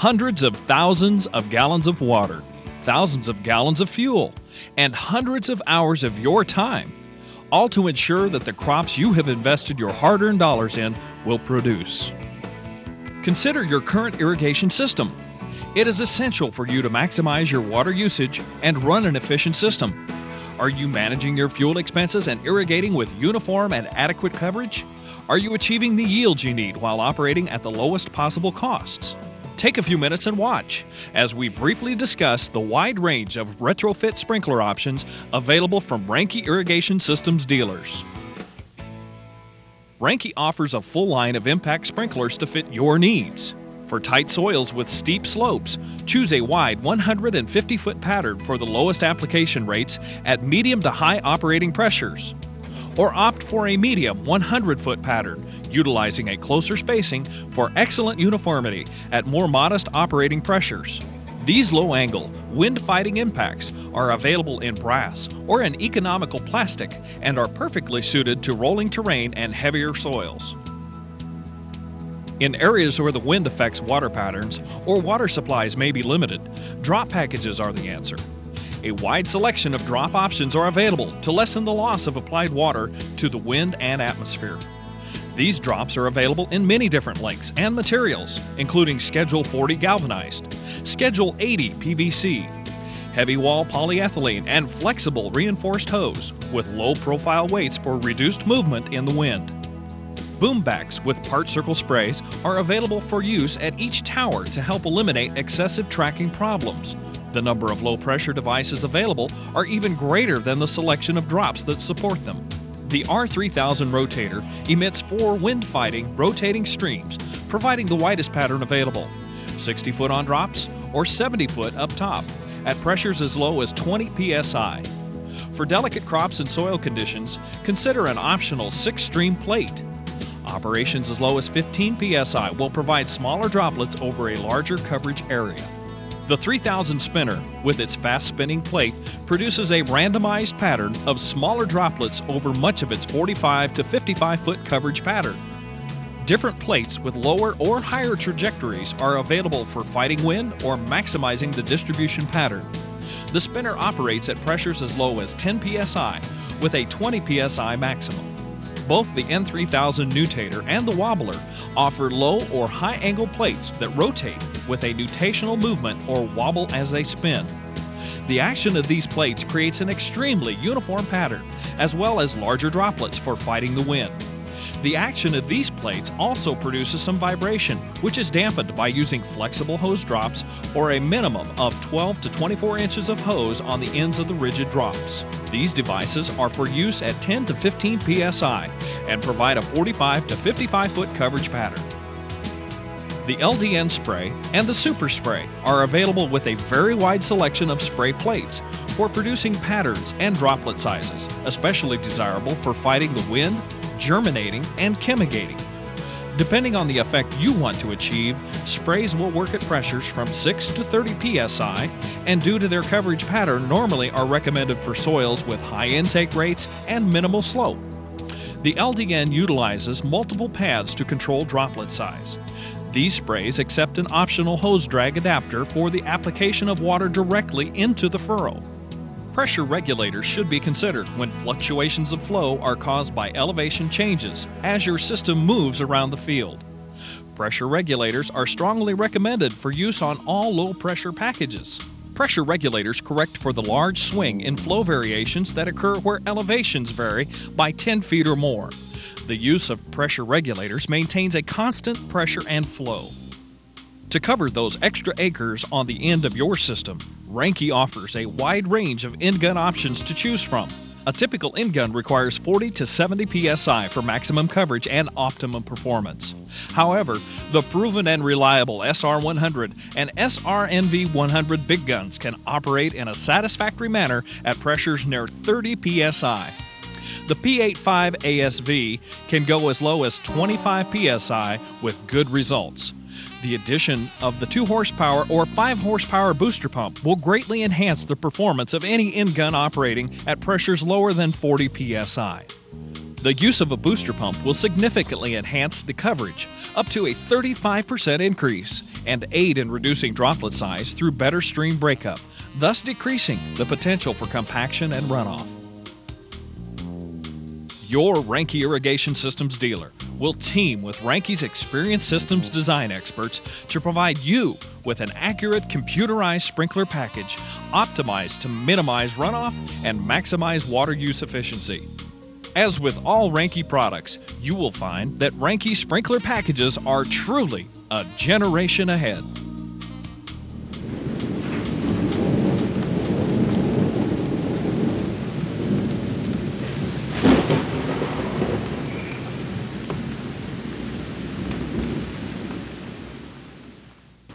hundreds of thousands of gallons of water, thousands of gallons of fuel, and hundreds of hours of your time, all to ensure that the crops you have invested your hard-earned dollars in will produce. Consider your current irrigation system. It is essential for you to maximize your water usage and run an efficient system. Are you managing your fuel expenses and irrigating with uniform and adequate coverage? Are you achieving the yields you need while operating at the lowest possible costs? Take a few minutes and watch as we briefly discuss the wide range of retrofit sprinkler options available from Ranke Irrigation Systems dealers. Ranke offers a full line of impact sprinklers to fit your needs. For tight soils with steep slopes, choose a wide 150-foot pattern for the lowest application rates at medium to high operating pressures. Or opt for a medium 100-foot pattern, utilizing a closer spacing for excellent uniformity at more modest operating pressures. These low-angle, wind-fighting impacts are available in brass or an economical plastic and are perfectly suited to rolling terrain and heavier soils. In areas where the wind affects water patterns or water supplies may be limited, drop packages are the answer. A wide selection of drop options are available to lessen the loss of applied water to the wind and atmosphere. These drops are available in many different lengths and materials, including Schedule 40 galvanized, Schedule 80 PVC, heavy wall polyethylene, and flexible reinforced hose with low profile weights for reduced movement in the wind. Boom backs with part circle sprays are available for use at each tower to help eliminate excessive tracking problems. The number of low-pressure devices available are even greater than the selection of drops that support them. The R3000 rotator emits 4 wind-fighting, rotating streams, providing the widest pattern available, 60-foot on drops or 70-foot up top, at pressures as low as 20 psi. For delicate crops and soil conditions, consider an optional 6-stream plate. Operations as low as 15 psi will provide smaller droplets over a larger coverage area. The 3000 spinner, with its fast-spinning plate, produces a randomized pattern of smaller droplets over much of its 45 to 55-foot coverage pattern. Different plates with lower or higher trajectories are available for fighting wind or maximizing the distribution pattern. The spinner operates at pressures as low as 10 psi with a 20 psi maximum. Both the N3000 nutator and the wobbler offer low or high angle plates that rotate with a nutational movement or wobble as they spin. The action of these plates creates an extremely uniform pattern, as well as larger droplets for fighting the wind. The action of these plates also produces some vibration, which is dampened by using flexible hose drops or a minimum of 12 to 24 inches of hose on the ends of the rigid drops. These devices are for use at 10 to 15 psi and provide a 45 to 55-foot coverage pattern. The LDN spray and the Super Spray are available with a very wide selection of spray plates for producing patterns and droplet sizes, especially desirable for fighting the wind, germinating, and chemigating. Depending on the effect you want to achieve, sprays will work at pressures from 6 to 30 psi, and due to their coverage pattern, normally are recommended for soils with high intake rates and minimal slope. The LDN utilizes multiple pads to control droplet size. These sprays accept an optional hose drag adapter for the application of water directly into the furrow. Pressure regulators should be considered when fluctuations of flow are caused by elevation changes as your system moves around the field. Pressure regulators are strongly recommended for use on all low-pressure packages. Pressure regulators correct for the large swing in flow variations that occur where elevations vary by 10 feet or more. The use of pressure regulators maintains a constant pressure and flow. To cover those extra acres on the end of your system, Ranke offers a wide range of end gun options to choose from. A typical end gun requires 40 to 70 psi for maximum coverage and optimum performance. However, the proven and reliable SR100 and SRNV100 big guns can operate in a satisfactory manner at pressures near 30 psi. The P85 ASV can go as low as 25 psi with good results. The addition of the 2 horsepower or 5 horsepower booster pump will greatly enhance the performance of any end gun operating at pressures lower than 40 psi. The use of a booster pump will significantly enhance the coverage, up to a 35% increase, and aid in reducing droplet size through better stream breakup, thus decreasing the potential for compaction and runoff. Your Ranke Irrigation Systems dealer will team with Ranke's experienced systems design experts to provide you with an accurate computerized sprinkler package optimized to minimize runoff and maximize water use efficiency. As with all Ranke products, you will find that Ranke sprinkler packages are truly a generation ahead.